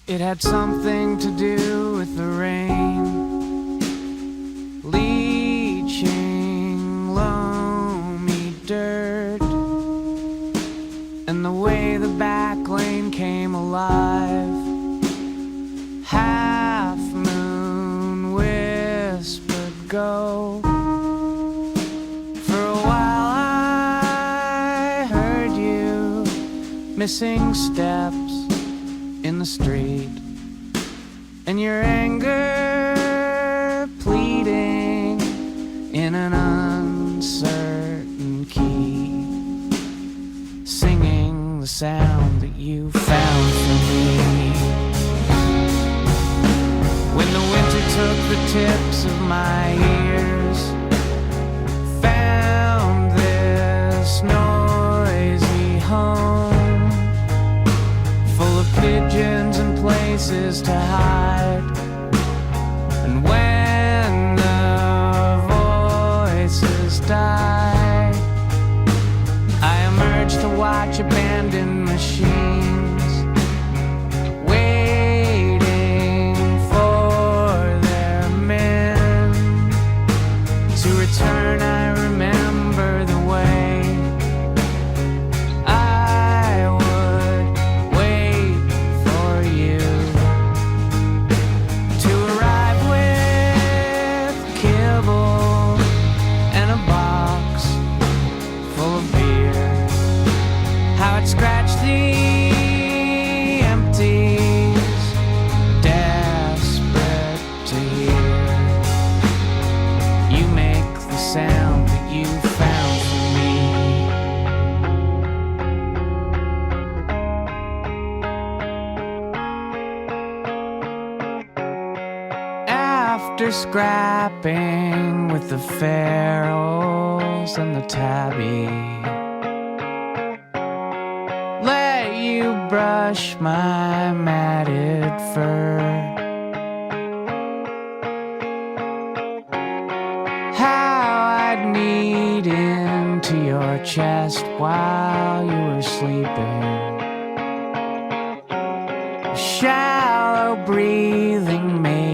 It had something to do with the rain, leaching loamy dirt, and the way the back lane came alive. Half moon whispered go. For a while I heard you missing steps in the street, and your anger pleading in an uncertain key, singing the sound that you found for me. When the winter took the tips of my ears, found this noisy home full of pigeons and places to hide. And when the voices died, I emerged to watch abandoned machines waiting for their men to return. I remember the way I would wait for you to arrive with kibble and a box full of beer. How it scratched the empties, desperate to hear you make the sound that you found for me. After scrapping with the ferals and the tabby, let you brush my matted fur. How I'd knead into your chest while you were sleeping. Shallow breathing made